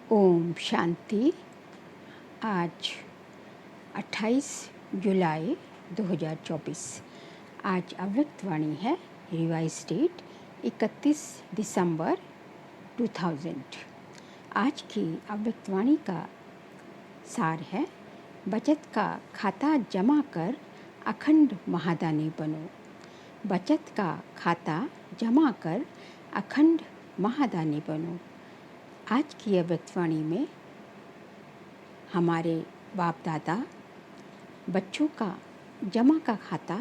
ओम शांति। आज 28 जुलाई 2024। आज अव्यक्त वाणी है। रिवाइज डेट 31 दिसंबर 2000। आज की अव्यक्त वाणी का सार है, बचत का खाता जमा कर अखंड महादानी बनो। बचत का खाता जमा कर अखंड महादानी बनो। आज की अव्यक्त वाणी में हमारे बाप दादा बच्चों का जमा का खाता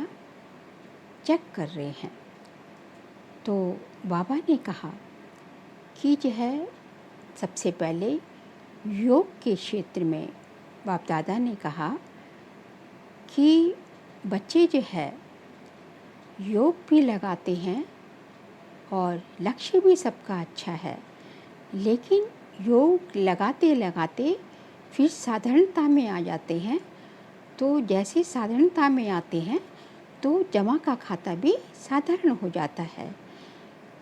चेक कर रहे हैं। तो बाबा ने कहा कि जो है सबसे पहले योग के क्षेत्र में बाप दादा ने कहा कि बच्चे जो है योग भी लगाते हैं और लक्ष्य भी सबका अच्छा है, लेकिन योग लगाते लगाते फिर साधारणता में आ जाते हैं। तो जैसे साधारणता में आते हैं तो जमा का खाता भी साधारण हो जाता है।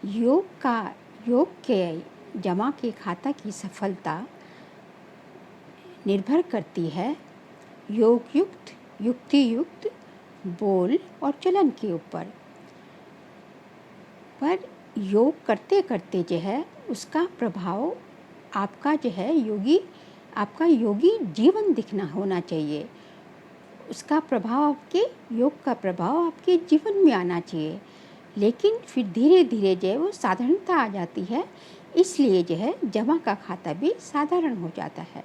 योग के जमा के खाता की सफलता निर्भर करती है योग युक्त युक्ति युक्त बोल और चलन के ऊपर। पर योग करते करते जो है उसका प्रभाव आपका जो है आपका योगी जीवन दिखना होना चाहिए। उसका प्रभाव आपके योग का प्रभाव आपके जीवन में आना चाहिए। लेकिन फिर धीरे धीरे जो है वो साधारणता आ जाती है, इसलिए जो है जमा का खाता भी साधारण हो जाता है।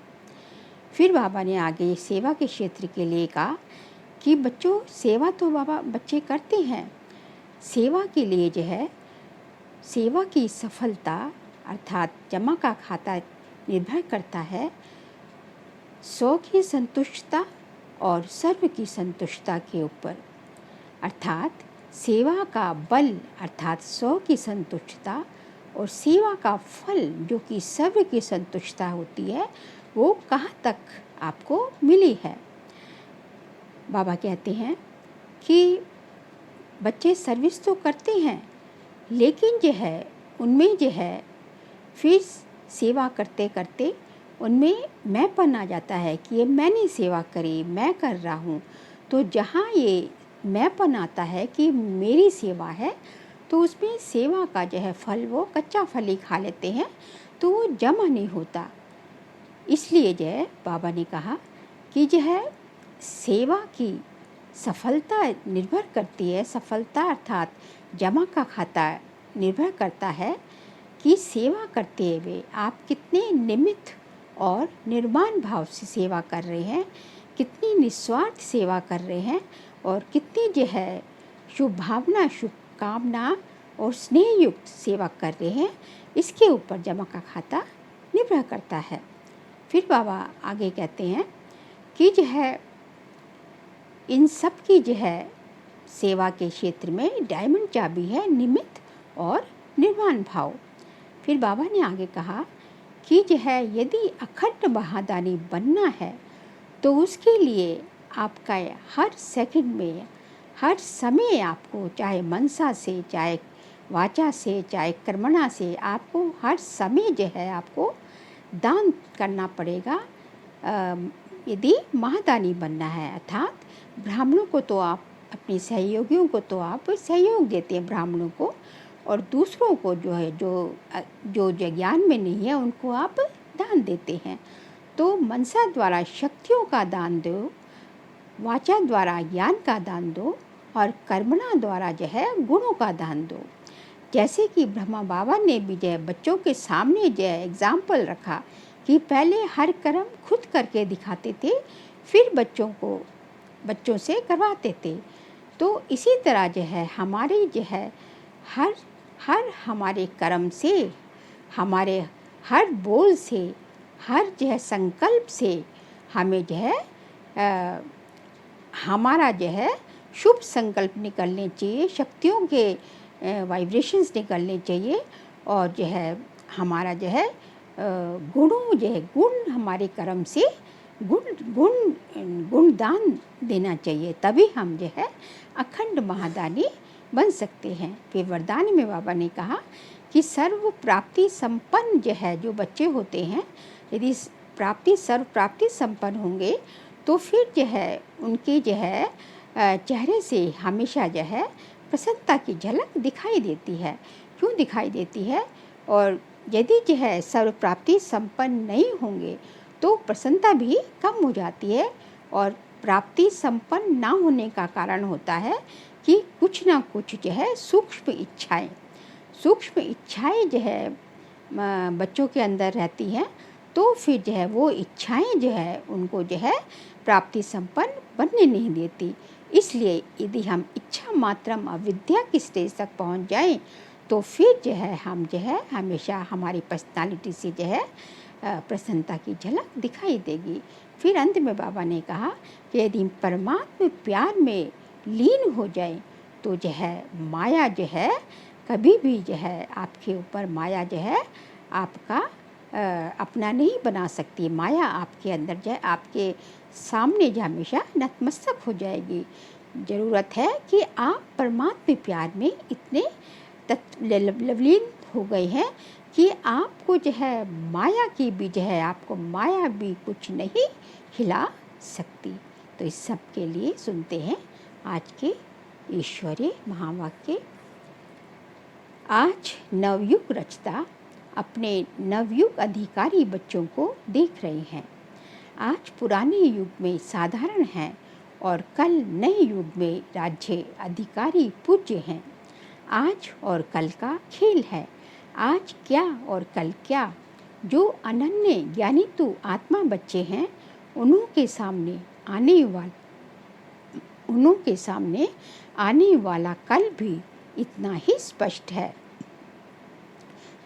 फिर बाबा ने आगे सेवा के क्षेत्र के लिए कहा कि बच्चों, सेवा तो बाबा बच्चे करते हैं। सेवा के लिए जो है सेवा की सफलता अर्थात जमा का खाता निर्भर करता है स्व की संतुष्टता और सर्व की संतुष्टता के ऊपर। अर्थात सेवा का बल अर्थात स्व की संतुष्टता और सेवा का फल जो कि सर्व की संतुष्टता होती है, वो कहाँ तक आपको मिली है। बाबा कहते हैं कि बच्चे सर्विस तो करते हैं, लेकिन जो है उनमें जो है फिर सेवा करते करते उनमें मैंपन आ जाता है कि ये मैंने सेवा करी, मैं कर रहा हूँ। तो जहाँ ये मैंपन आता है कि मेरी सेवा है, तो उसमें सेवा का जो है फल वो कच्चा फल ही खा लेते हैं, तो वो जमा नहीं होता। इसलिए जो है बाबा ने कहा कि जो है सेवा की सफलता निर्भर करती है, सफलता अर्थात जमा का खाता निर्भर करता है कि सेवा करते हुए आप कितने निमित्त और निर्माण भाव से सेवा कर रहे हैं, कितनी निस्वार्थ सेवा कर रहे हैं और कितनी जो है शुभ भावना, शुभ कामना और स्नेह युक्त सेवा कर रहे हैं, इसके ऊपर जमा का खाता निर्भर करता है। फिर बाबा आगे कहते हैं कि जो है इन सब की जो है सेवा के क्षेत्र में डायमंड चाबी है निमित्त और निर्माण भाव। फिर बाबा ने आगे कहा कि जो है यदि अखंड महादानी बनना है तो उसके लिए आपका हर सेकंड में, हर समय आपको चाहे मनसा से, चाहे वाचा से, चाहे कर्मणा से, आपको हर समय जो है आपको दान करना पड़ेगा। यदि महादानी बनना है अर्थात ब्राह्मणों को तो आप अपने सहयोगियों को तो आप सहयोग देते हैं ब्राह्मणों को, और दूसरों को जो है जो ज्ञान में नहीं है उनको आप दान देते हैं। तो मनसा द्वारा शक्तियों का दान दो, वाचा द्वारा ज्ञान का दान दो और कर्मणा द्वारा जो है गुणों का दान दो। जैसे कि ब्रह्मा बाबा ने भी जो है बच्चों के सामने जो है एग्जाम्पल रखा कि पहले हर कर्म खुद करके दिखाते थे, फिर बच्चों से करवाते थे। तो इसी तरह जो है हमारे जो है हर हमारे कर्म से, हमारे हर बोल से, हर जो है संकल्प से हमें जो है हमारा जो है शुभ संकल्प निकलने चाहिए, शक्तियों के वाइब्रेशंस निकलने चाहिए और जो है हमारा जो है गुणों जो है गुण हमारे कर्म से गुण दान देना चाहिए, तभी हम जो है अखंड महादानी बन सकते हैं। फिर वरदान में बाबा ने कहा कि सर्व प्राप्ति संपन्न जो है जो बच्चे होते हैं, यदि सर्व प्राप्ति संपन्न होंगे तो फिर जो है उनके जो है चेहरे से हमेशा जो है प्रसन्नता की झलक दिखाई देती है। क्यों दिखाई देती है? और यदि जो है सर्व प्राप्ति संपन्न नहीं होंगे तो प्रसन्नता भी कम हो जाती है। और प्राप्ति संपन्न ना होने का कारण होता है कि कुछ ना कुछ जो है सूक्ष्म इच्छाएं जो है बच्चों के अंदर रहती हैं, तो फिर जो है वो इच्छाएं जो है उनको जो है प्राप्ति संपन्न बनने नहीं देती। इसलिए यदि हम इच्छा मात्रम अविद्या की स्टेज तक पहुंच जाएं तो फिर जो है हम जो है हमेशा हमारी पर्सनालिटी से जो है प्रसन्नता की झलक दिखाई देगी। फिर अंत में बाबा ने कहा कि यदि परमात्मा प्यार में लीन हो जाए तो जो है माया जो है कभी भी जो है आपके ऊपर माया जो है आपका अपना नहीं बना सकती। माया आपके अंदर जो है आपके सामने जो हमेशा नतमस्तक हो जाएगी। ज़रूरत है कि आप परमात्मा प्यार में इतने लवलीन हो गए हैं कि आपको जो है माया की भी जो है आपको माया भी कुछ नहीं हिला सकती। तो इस सब के लिए सुनते हैं आज के ईश्वरीय महावाक्य। आज नवयुग रचता अपने नवयुग अधिकारी बच्चों को देख रहे हैं। आज पुराने युग में साधारण हैं और कल नए युग में राज्य अधिकारी पूज्य हैं। आज और कल का खेल है, आज क्या और कल क्या। जो अनन्य ज्ञानी तो आत्मा बच्चे हैं उन्हों के सामने आने वाला कल भी इतना ही स्पष्ट है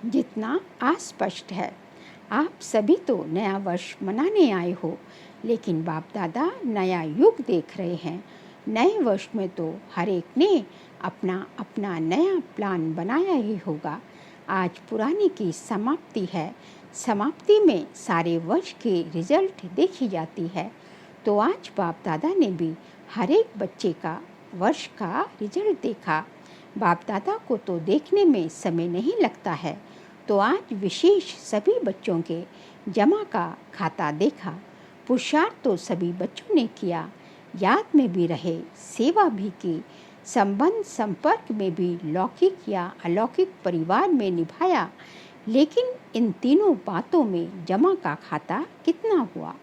जितना अस्पष्ट है। आप सभी तो नया वर्ष मनाने आए हो, लेकिन बाप दादा नया युग देख रहे हैं। नए वर्ष में तो हर एक ने अपना अपना नया प्लान बनाया ही होगा। आज पुराने की समाप्ति है, समाप्ति में सारे वर्ष के रिजल्ट देखी जाती है। तो आज बाप दादा ने भी हर एक बच्चे का वर्ष का रिजल्ट देखा। बाप दादा को तो देखने में समय नहीं लगता है, तो आज विशेष सभी बच्चों के जमा का खाता देखा। पुरुषार्थ तो सभी बच्चों ने किया, याद में भी रहे, सेवा भी की, संबंध संपर्क में भी लौकिक या अलौकिक परिवार में निभाया। लेकिन इन तीनों बातों में जमा का खाता कितना हुआ?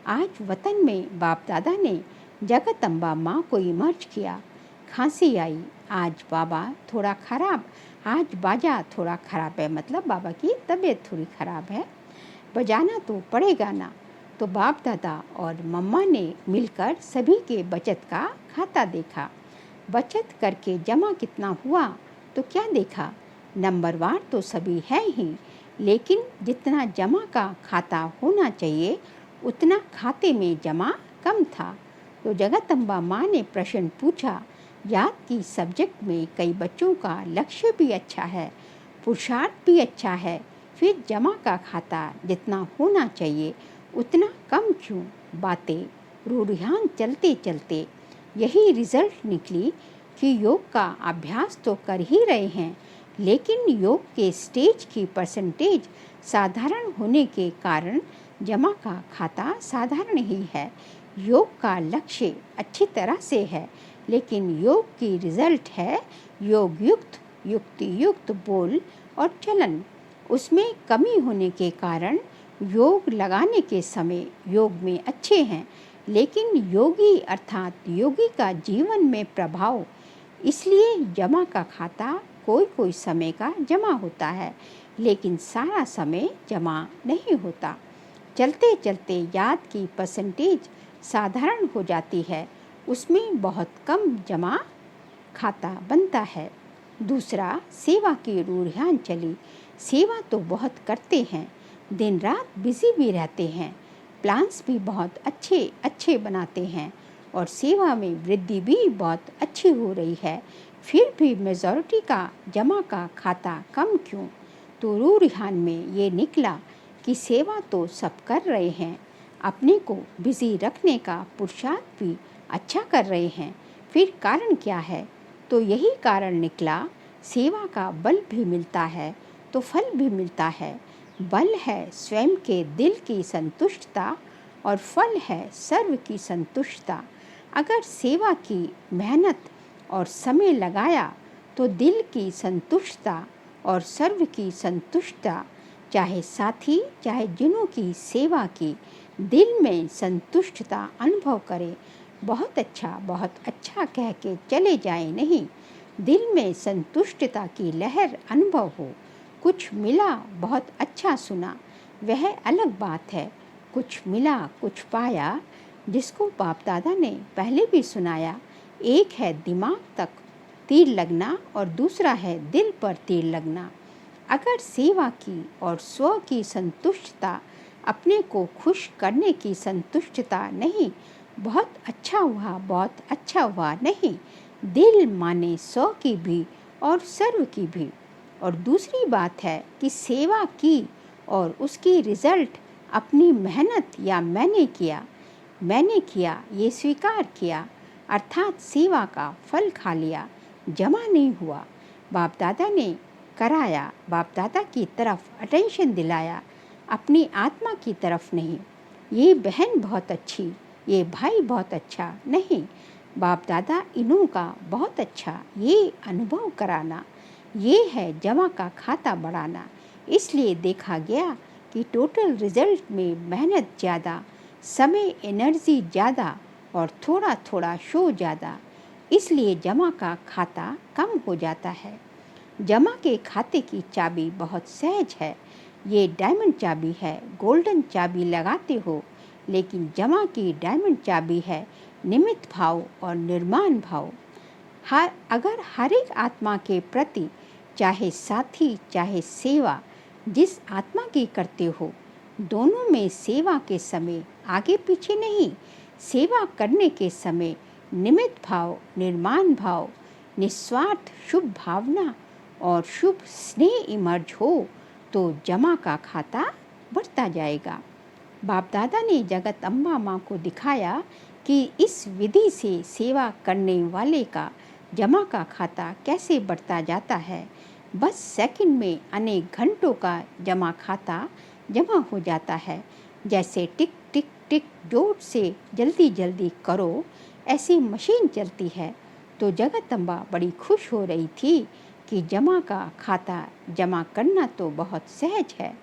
आज वतन में बाप दादा ने जगत अम्बा माँ को इमर्ज किया। खांसी आई, आज बाबा थोड़ा खराब, आज बाजा थोड़ा खराब है, मतलब बाबा की तबीयत थोड़ी खराब है, बजाना तो पड़ेगा ना। तो बाप दादा और मम्मा ने मिलकर सभी के बचत का खाता देखा। बचत करके जमा कितना हुआ तो क्या देखा? नंबरवार तो सभी है ही, लेकिन जितना जमा का खाता होना चाहिए उतना खाते में जमा कम था। तो जगत अम्बा माँ ने प्रश्न पूछा, याद की सब्जेक्ट में कई बच्चों का लक्ष्य भी अच्छा है, पुरुषार्थ भी अच्छा है, फिर जमा का खाता जितना होना चाहिए उतना कम क्यों? बातें रूढ़ियान चलते चलते यही रिजल्ट निकली कि योग का अभ्यास तो कर ही रहे हैं, लेकिन योग के स्टेज की परसेंटेज साधारण होने के कारण जमा का खाता साधारण ही है। योग का लक्ष्य अच्छी तरह से है, लेकिन योग की रिजल्ट है योग युक्त, युक्ति युक्त बोल और चलन। उसमें कमी होने के कारण योग लगाने के समय योग में अच्छे हैं, लेकिन योगी अर्थात योगी का जीवन में प्रभाव, इसलिए जमा का खाता कोई कोई समय का जमा होता है, लेकिन सारा समय जमा नहीं होता। चलते चलते याद की परसेंटेज साधारण हो जाती है, उसमें बहुत कम जमा खाता बनता है। दूसरा, सेवा की रूढ़ियान चली। सेवा तो बहुत करते हैं, दिन रात बिजी भी रहते हैं, प्लान्स भी बहुत अच्छे अच्छे बनाते हैं और सेवा में वृद्धि भी बहुत अच्छी हो रही है, फिर भी मेजॉरिटी का जमा का खाता कम क्यों? तो रूढ़ियान में ये निकला कि सेवा तो सब कर रहे हैं, अपने को बिजी रखने का पुरुषार्थ भी अच्छा कर रहे हैं, फिर कारण क्या है? तो यही कारण निकला, सेवा का बल भी मिलता है तो फल भी मिलता है। बल है स्वयं के दिल की संतुष्टता और फल है सर्व की संतुष्टता। अगर सेवा की मेहनत और समय लगाया तो दिल की संतुष्टता और सर्व की संतुष्टता, चाहे साथी चाहे जिन्हों की सेवा की, दिल में संतुष्टता अनुभव करें। बहुत अच्छा कह के चले जाए नहीं, दिल में संतुष्टता की लहर अनुभव हो। कुछ मिला बहुत अच्छा सुना, वह अलग बात है। कुछ मिला कुछ पाया, जिसको बाप दादा ने पहले भी सुनाया। एक है दिमाग तक तीर लगना और दूसरा है दिल पर तीर लगना। अगर सेवा की और स्व की संतुष्टता, अपने को खुश करने की संतुष्टता नहीं, बहुत अच्छा हुआ नहीं, दिल माने स्व की भी और सर्व की भी। और दूसरी बात है कि सेवा की और उसकी रिजल्ट अपनी मेहनत या मैंने किया ये स्वीकार किया, अर्थात सेवा का फल खा लिया, जमा नहीं हुआ। बाप दादा ने कराया, बाप दादा की तरफ अटेंशन दिलाया, अपनी आत्मा की तरफ नहीं। ये बहन बहुत अच्छी, ये भाई बहुत अच्छा नहीं, बाप दादा इन्हों का बहुत अच्छा, ये अनुभव कराना, ये है जमा का खाता बढ़ाना। इसलिए देखा गया कि टोटल रिजल्ट में मेहनत ज़्यादा, समय एनर्जी ज़्यादा और थोड़ा थोड़ा शो ज़्यादा, इसलिए जमा का खाता कम हो जाता है। जमा के खाते की चाबी बहुत सहज है। ये डायमंड चाबी है, गोल्डन चाबी लगाते हो, लेकिन जमा की डायमंड चाबी है निमित्त भाव और निर्माण भाव। अगर हर एक आत्मा के प्रति, चाहे साथी चाहे सेवा, जिस आत्मा की करते हो, दोनों में सेवा के समय आगे पीछे नहीं, सेवा करने के समय निमित्त भाव, निर्माण भाव, निस्वार्थ शुभ भावना और शुभ स्नेह इमर्ज हो तो जमा का खाता बढ़ता जाएगा। बाप दादा ने जगत अम्बा माँ को दिखाया कि इस विधि से सेवा करने वाले का जमा का खाता कैसे बढ़ता जाता है। बस सेकंड में अनेक घंटों का जमा खाता जमा हो जाता है। जैसे टिक टिक टिक जोर से जल्दी जल्दी करो, ऐसी मशीन चलती है। तो जगत अम्बा बड़ी खुश हो रही थी कि जमा का खाता जमा करना तो बहुत सहज है।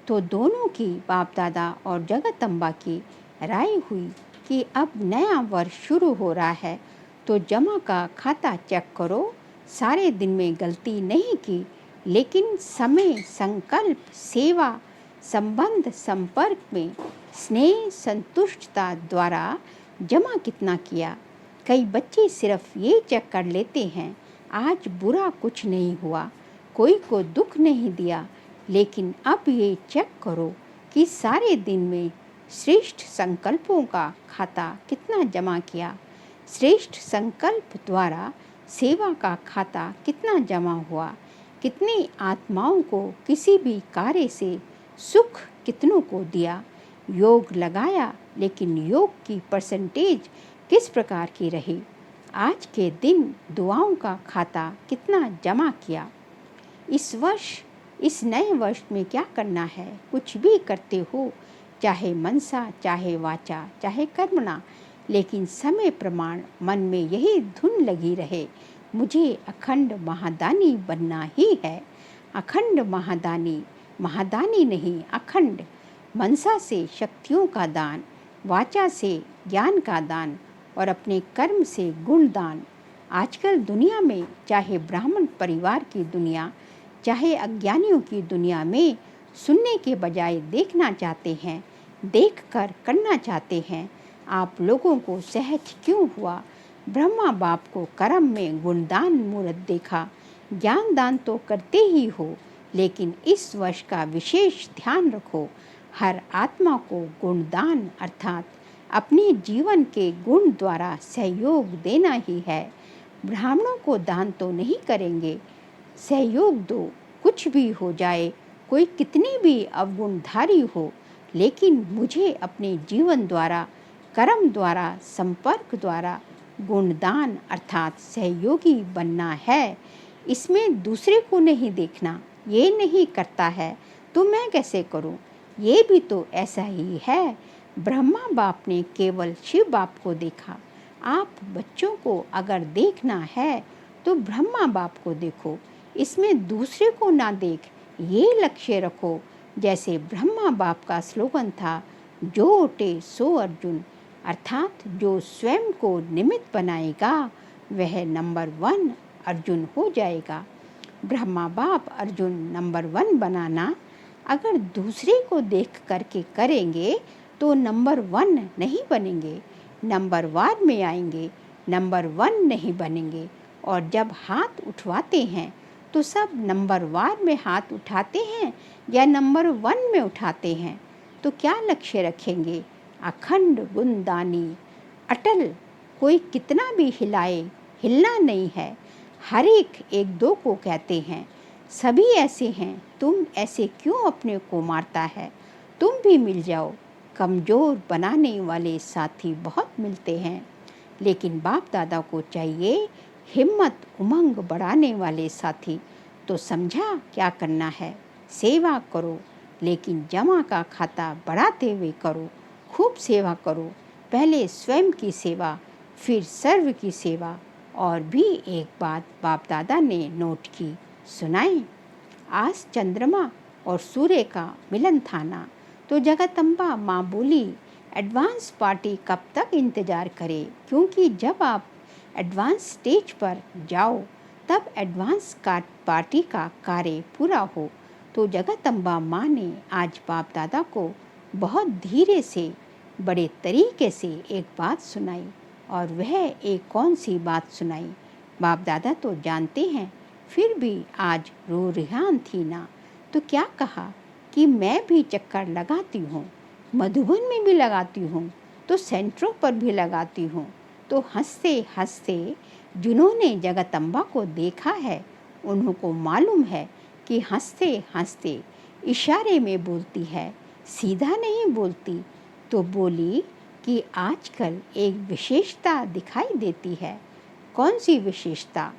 तो दोनों की, बाप दादा और जगत अम्बा की राय हुई कि अब नया वर्ष शुरू हो रहा है, तो जमा का खाता चेक करो। सारे दिन में गलती नहीं की, लेकिन समय, संकल्प, सेवा, संबंध, संपर्क में स्नेह, संतुष्टता द्वारा जमा कितना किया। कई बच्चे सिर्फ ये चेक कर लेते हैं, आज बुरा कुछ नहीं हुआ, कोई को दुख नहीं दिया, लेकिन अब ये चेक करो कि सारे दिन में श्रेष्ठ संकल्पों का खाता कितना जमा किया, श्रेष्ठ संकल्प द्वारा सेवा का खाता कितना जमा हुआ, कितनी आत्माओं को किसी भी कार्य से सुख कितनों को दिया, योग लगाया, लेकिन योग की परसेंटेज किस प्रकार की रही, आज के दिन दुआओं का खाता कितना जमा किया। इस वर्ष, इस नए वर्ष में क्या करना है, कुछ भी करते हो, चाहे मनसा चाहे वाचा चाहे कर्मणा, लेकिन समय प्रमाण मन में यही धुन लगी रहे, मुझे अखंड महादानी बनना ही है। अखंड महादानी, महादानी नहीं अखंड। मनसा से शक्तियों का दान, वाचा से ज्ञान का दान और अपने कर्म से गुण दान। आजकल दुनिया में, चाहे ब्राह्मण परिवार की दुनिया चाहे अज्ञानियों की दुनिया में, सुनने के बजाय देखना चाहते हैं, देखकर करना चाहते हैं। आप लोगों को सहज क्यों हुआ? ब्रह्मा बाप को कर्म में गुणदान मूर्त देखा, ज्ञान दान तो करते ही हो, लेकिन इस वर्ष का विशेष ध्यान रखो, हर आत्मा को गुणदान अर्थात अपने जीवन के गुण द्वारा सहयोग देना ही है। ब्राह्मणों को दान तो नहीं करेंगे, सहयोग दो, कुछ भी हो जाए, कोई कितनी भी अवगुणधारी हो, लेकिन मुझे अपने जीवन द्वारा, कर्म द्वारा, संपर्क द्वारा गुणदान अर्थात सहयोगी बनना है। इसमें दूसरे को नहीं देखना, ये नहीं करता है तो मैं कैसे करूं? ये भी तो ऐसा ही है। ब्रह्मा बाप ने केवल शिव बाप को देखा। आप बच्चों को अगर देखना है तो ब्रह्मा बाप को देखो, इसमें दूसरे को ना देख, ये लक्ष्य रखो। जैसे ब्रह्मा बाप का स्लोगन था, जो उठे सो अर्जुन, अर्थात जो स्वयं को निमित्त बनाएगा वह नंबर 1 अर्जुन हो जाएगा। ब्रह्मा बाप अर्जुन नंबर 1 बनाना अगर दूसरे को देख करके करेंगे तो नंबर 1 नहीं बनेंगे, नंबर वार में आएंगे, नंबर 1 नहीं बनेंगे। और जब हाथ उठवाते हैं तो सब नंबर वार में हाथ उठाते हैं या नंबर 1 में उठाते हैं? तो क्या लक्ष्य रखेंगे? अखंड गुणदानी अटल, कोई कितना भी हिलाए हिलना नहीं है। हर एक दो को कहते हैं, सभी ऐसे हैं, तुम ऐसे क्यों अपने को मारता है? तुम भी मिल जाओ। कमज़ोर बनाने वाले साथी बहुत मिलते हैं, लेकिन बाप दादा को चाहिए हिम्मत उमंग बढ़ाने वाले साथी। तो समझा क्या करना है? सेवा करो, लेकिन जमा का खाता बढ़ाते हुए करो। खूब सेवा करो, पहले स्वयं की सेवा, फिर सर्व की सेवा। और भी एक बात बाप दादा ने नोट की, सुनाएं। आज चंद्रमा और सूर्य का मिलन था ना, तो जगदम्बा माँ बोली, एडवांस पार्टी कब तक इंतज़ार करे, क्योंकि जब आप एडवांस स्टेज पर जाओ तब एडवांस पार्टी का कार्य पूरा हो। तो जगदम्बा माँ ने आज बाप दादा को बहुत धीरे से बड़े तरीके से एक बात सुनाई। और वह एक कौन सी बात सुनाई? बाप दादा तो जानते हैं, फिर भी आज रो रिहान थी ना, तो क्या कहा कि मैं भी चक्कर लगाती हूँ, मधुबन में भी लगाती हूँ, तो सेंट्रो पर भी लगाती हूँ। तो हंसते हंसते जिन्होंने जगदम्बा को देखा है उन्हों को मालूम है कि हंसते हंसते इशारे में बोलती है, सीधा नहीं बोलती। तो बोली कि आजकल एक विशेषता दिखाई देती है। कौन सी विशेषता?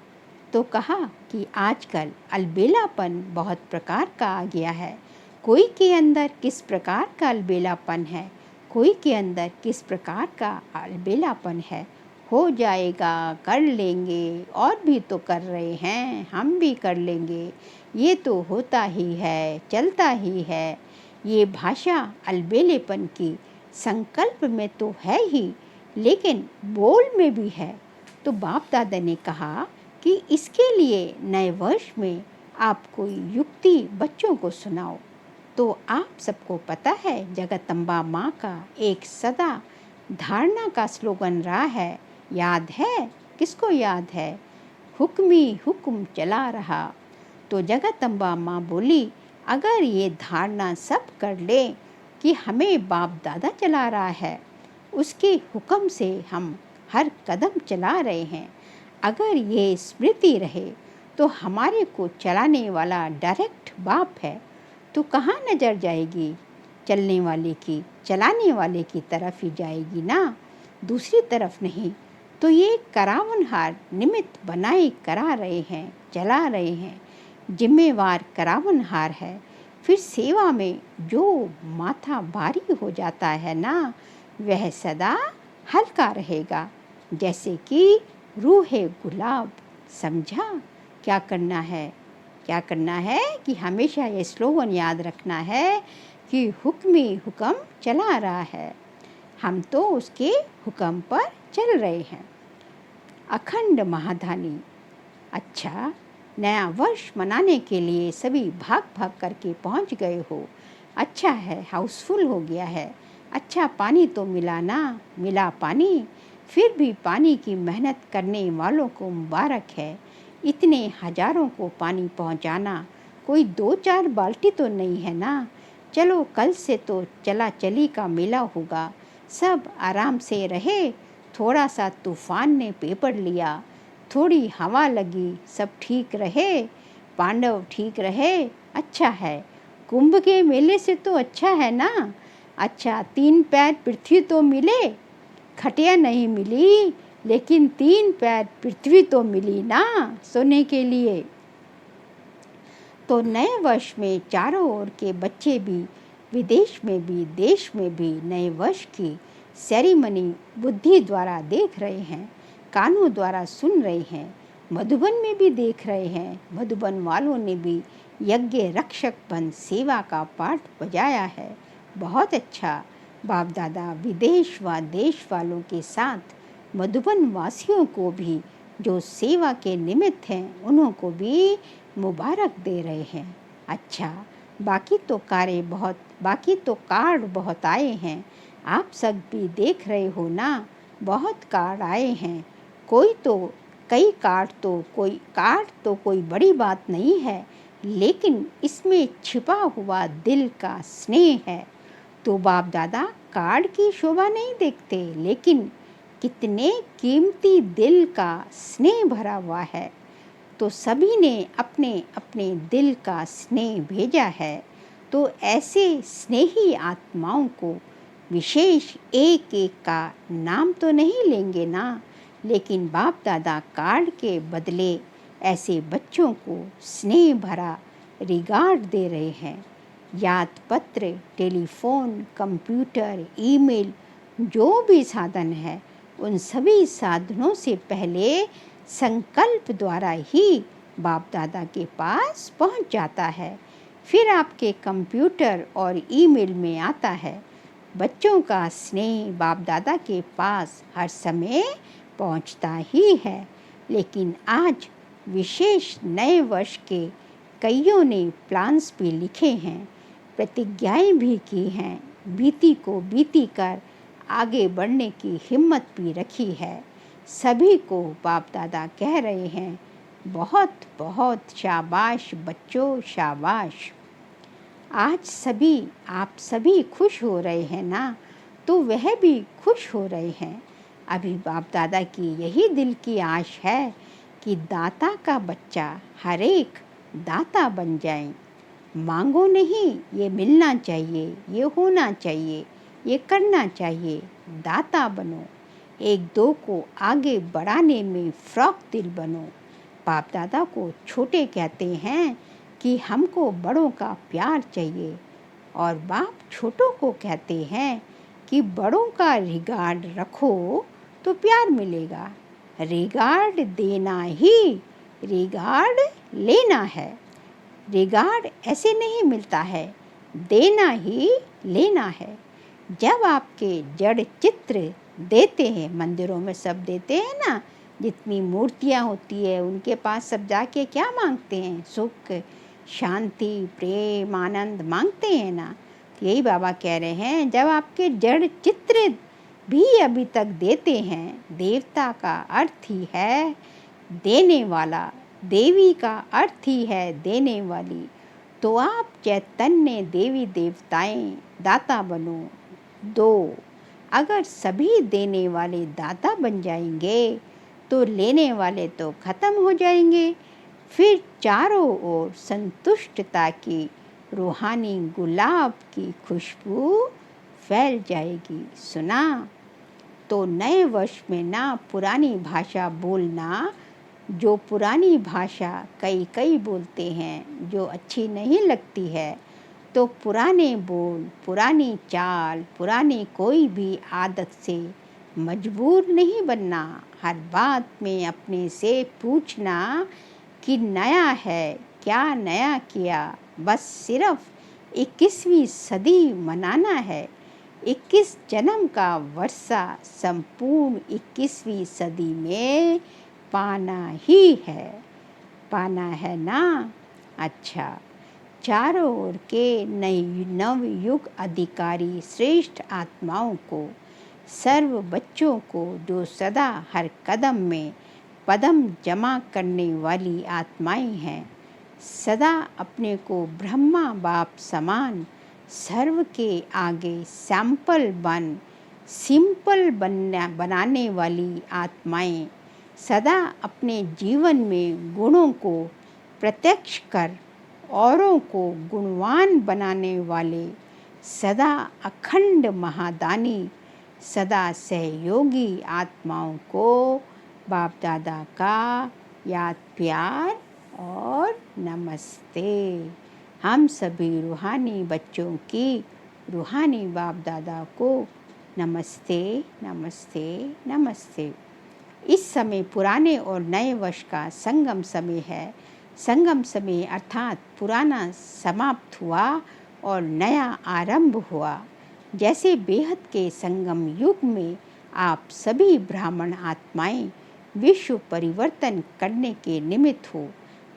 तो कहा कि आजकल अलबेलापन बहुत प्रकार का आ गया है। कोई के अंदर किस प्रकार का अलबेलापन है, कोई के अंदर किस प्रकार का अलबेलापन है। हो जाएगा, कर लेंगे, और भी तो कर रहे हैं, हम भी कर लेंगे, ये तो होता ही है, चलता ही है। ये भाषा अलबेलेपन की संकल्प में तो है ही, लेकिन बोल में भी है। तो बाप दादा ने कहा कि इसके लिए नए वर्ष में आप कोई युक्ति बच्चों को सुनाओ। तो आप सबको पता है जगदम्बा माँ का एक सदा धारणा का स्लोगन रहा है, याद है? किसको याद है? हुक्मी हुक्म चला रहा। तो जगदम्बा माँ बोली, अगर ये धारणा सब कर ले कि हमें बाप दादा चला रहा है, उसके हुक्म से हम हर कदम चला रहे हैं, अगर ये स्मृति रहे तो हमारे को चलाने वाला डायरेक्ट बाप है, तो कहाँ नज़र जाएगी? चलने वाले की, चलाने वाले की तरफ ही जाएगी ना, दूसरी तरफ नहीं। तो ये करावनहार निमित्त बनाए करा रहे हैं, चला रहे हैं, जिम्मेवार करावनहार है। फिर सेवा में जो माथा भारी हो जाता है ना, वह सदा हल्का रहेगा, जैसे कि रूहे गुलाब। समझा क्या करना है? क्या करना है कि हमेशा ये स्लोगन याद रखना है कि हुक्मी हुक्म चला रहा है, हम तो उसके हुक्म पर चल रहे हैं। अखंड महाधानी। अच्छा, नया वर्ष मनाने के लिए सभी भाग भाग करके पहुंच गए हो। अच्छा है, हाउसफुल हो गया है। अच्छा, पानी तो मिला ना? मिला पानी। फिर भी पानी की मेहनत करने वालों को मुबारक है। इतने हजारों को पानी पहुंचाना कोई 2-4 बाल्टी तो नहीं है ना। चलो, कल से तो चला चली का मेला होगा, सब आराम से रहे। थोड़ा सा तूफान ने पेपर लिया, थोड़ी हवा लगी, सब ठीक रहे, पांडव ठीक रहे। अच्छा है, कुंभ के मेले से तो अच्छा है ना। अच्छा, 3 पैर पृथ्वी तो मिले, खटिया नहीं मिली, लेकिन 3 पैर पृथ्वी तो मिली ना सोने के लिए। तो नए वर्ष में चारों ओर के बच्चे भी, विदेश में भी देश में भी, नए वर्ष की सेरेमनी बुद्धि द्वारा देख रहे हैं, कानों द्वारा सुन रहे हैं, मधुबन में भी देख रहे हैं। मधुबन वालों ने भी यज्ञ रक्षक बन सेवा का पाठ बजाया है। बहुत अच्छा। बाप दादा विदेश व देश वालों के साथ मधुबन वासियों को भी जो सेवा के निमित्त हैं उन्हों को भी मुबारक दे रहे हैं। अच्छा, बाकी तो कार्ड बहुत आए हैं, आप सब भी देख रहे हो ना, बहुत कार्ड आए हैं। कई कार्ड तो कोई बड़ी बात नहीं है, लेकिन इसमें छिपा हुआ दिल का स्नेह है। तो बाप दादा कार्ड की शोभा नहीं देखते, लेकिन कितने कीमती दिल का स्नेह भरा हुआ है। तो सभी ने अपने अपने दिल का स्नेह भेजा है। तो ऐसे स्नेही आत्माओं को विशेष एक एक का नाम तो नहीं लेंगे ना, लेकिन बाप दादा कार्ड के बदले ऐसे बच्चों को स्नेह भरा रिगार्ड दे रहे हैं। याद पत्र, टेलीफोन, कंप्यूटर, ईमेल, जो भी साधन है, उन सभी साधनों से पहले संकल्प द्वारा ही बाप दादा के पास पहुंच जाता है, फिर आपके कंप्यूटर और ईमेल में आता है। बच्चों का स्नेह बाप दादा के पास हर समय पहुंचता ही है। लेकिन आज विशेष नए वर्ष के कईयों ने प्लान्स भी लिखे हैं, प्रतिज्ञाएं भी की हैं, बीती को बीती कर आगे बढ़ने की हिम्मत भी रखी है। सभी को बाप दादा कह रहे हैं, बहुत बहुत शाबाश बच्चों, शाबाश। आज आप सभी खुश हो रहे हैं ना, तो वह भी खुश हो रहे हैं। अभी बाप दादा की यही दिल की आश है कि दाता का बच्चा हर एक दाता बन जाए। मांगो नहीं, ये मिलना चाहिए, ये होना चाहिए, ये करना चाहिए। दाता बनो, एक दो को आगे बढ़ाने में फ्रॉक दिल बनो। बाप दादा को छोटे कहते हैं कि हमको बड़ों का प्यार चाहिए, और बाप छोटों को कहते हैं कि बड़ों का रिगार्ड रखो तो प्यार मिलेगा। रिगार्ड देना ही रिगार्ड लेना है। रिगार्ड ऐसे नहीं मिलता है, देना ही लेना है। जब आपके जड़ चित्र देते हैं, मंदिरों में सब देते हैं ना, जितनी मूर्तियाँ होती है उनके पास सब जाके क्या मांगते हैं? सुख, शांति, प्रेम, आनंद मांगते हैं ना। यही बाबा कह रहे हैं, जब आपके जड़ चित्र भी अभी तक देते हैं, देवता का अर्थ ही है देने वाला, देवी का अर्थ ही है देने वाली, तो आप चैतन्य देवी देवताएं दाता बनो। दो, अगर सभी देने वाले दाता बन जाएंगे तो लेने वाले तो खत्म हो जाएंगे। फिर चारों ओर संतुष्टता की रूहानी गुलाब की खुशबू फैल जाएगी। सुना? तो नए वर्ष में ना पुरानी भाषा बोलना, जो पुरानी भाषा कई बोलते हैं जो अच्छी नहीं लगती है, तो पुराने बोल, पुरानी चाल, पुरानी कोई भी आदत से मजबूर नहीं बनना। हर बात में अपने से पूछना कि नया है, क्या नया किया। बस सिर्फ 21वीं सदी मनाना है। 21 जन्म का वर्षा संपूर्ण 21वीं सदी में पाना ही है। पाना है ना? अच्छा, चारों ओर के नव युग अधिकारी श्रेष्ठ आत्माओं को, सर्व बच्चों को, जो सदा हर कदम में पदम जमा करने वाली आत्माएं हैं, सदा अपने को ब्रह्मा बाप समान सर्व के आगे सिंपल बनाने वाली आत्माएं, सदा अपने जीवन में गुणों को प्रत्यक्ष कर औरों को गुणवान बनाने वाले, सदा अखंड महादानी, सदा सहयोगी आत्माओं को बाप दादा का याद प्यार और नमस्ते। हम सभी रूहानी बच्चों की रूहानी बाप दादा को नमस्ते नमस्ते नमस्ते। इस समय पुराने और नए वर्ष का संगम समय है। संगम समय अर्थात पुराना समाप्त हुआ और नया आरंभ हुआ। जैसे बेहद के संगम युग में आप सभी ब्राह्मण आत्माएं विश्व परिवर्तन करने के निमित्त हो,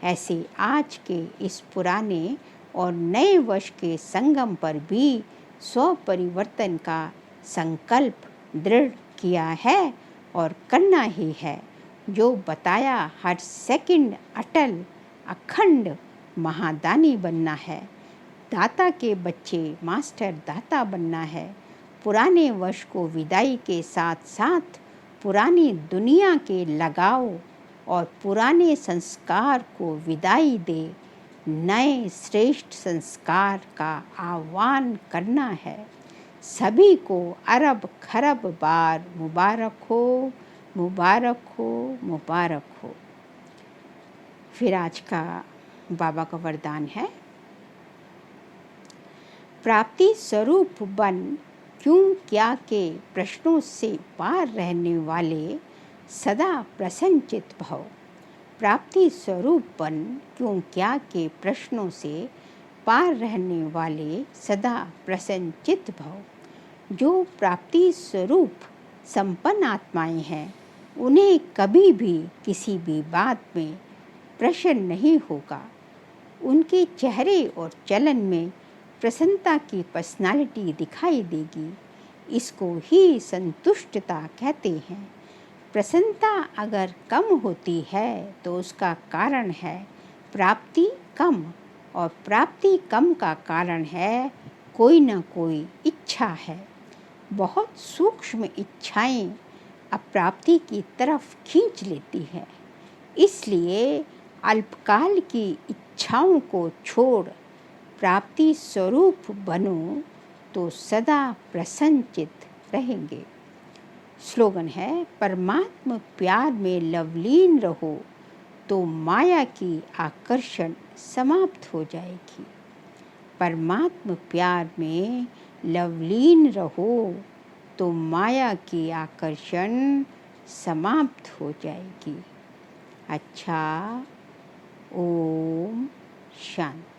ऐसे आज के इस पुराने और नए वर्ष के संगम पर भी स्व परिवर्तन का संकल्प दृढ़ किया है और करना ही है। जो बताया हर सेकंड अटल अखंड महादानी बनना है। दाता के बच्चे मास्टर दाता बनना है। पुराने वर्ष को विदाई के साथ साथ पुरानी दुनिया के लगाव और पुराने संस्कार को विदाई दे नए श्रेष्ठ संस्कार का आह्वान करना है। सभी को अरब खरब बार मुबारक हो, मुबारक हो, मुबारक हो। फिर आज का बाबा का वरदान है, प्राप्ति स्वरूप बन क्यों क्या के प्रश्नों से पार रहने वाले सदा प्रसन्नचित भव। प्राप्ति स्वरूप बन क्यों क्या के प्रश्नों से पार रहने वाले सदा प्रसन्नचित भव। जो प्राप्ति स्वरूप संपन्न आत्माएं हैं, उन्हें कभी भी किसी भी बात में प्रश्न नहीं होगा। उनके चेहरे और चलन में प्रसन्नता की पर्सनालिटी दिखाई देगी। इसको ही संतुष्टता कहते हैं। प्रसन्नता अगर कम होती है तो उसका कारण है प्राप्ति कम, और प्राप्ति कम का कारण है कोई न कोई इच्छा है। बहुत सूक्ष्म इच्छाएं अप्राप्ति की तरफ खींच लेती है। इसलिए अल्पकाल की इच्छाओं को छोड़ प्राप्ति स्वरूप बनो तो सदा प्रसन्नचित रहेंगे। स्लोगन है, परमात्मा प्यार में लवलीन रहो तो माया की आकर्षण समाप्त हो जाएगी। परमात्मा प्यार में लवलीन रहो तो माया की आकर्षण समाप्त हो जाएगी। अच्छा, ओम शांति।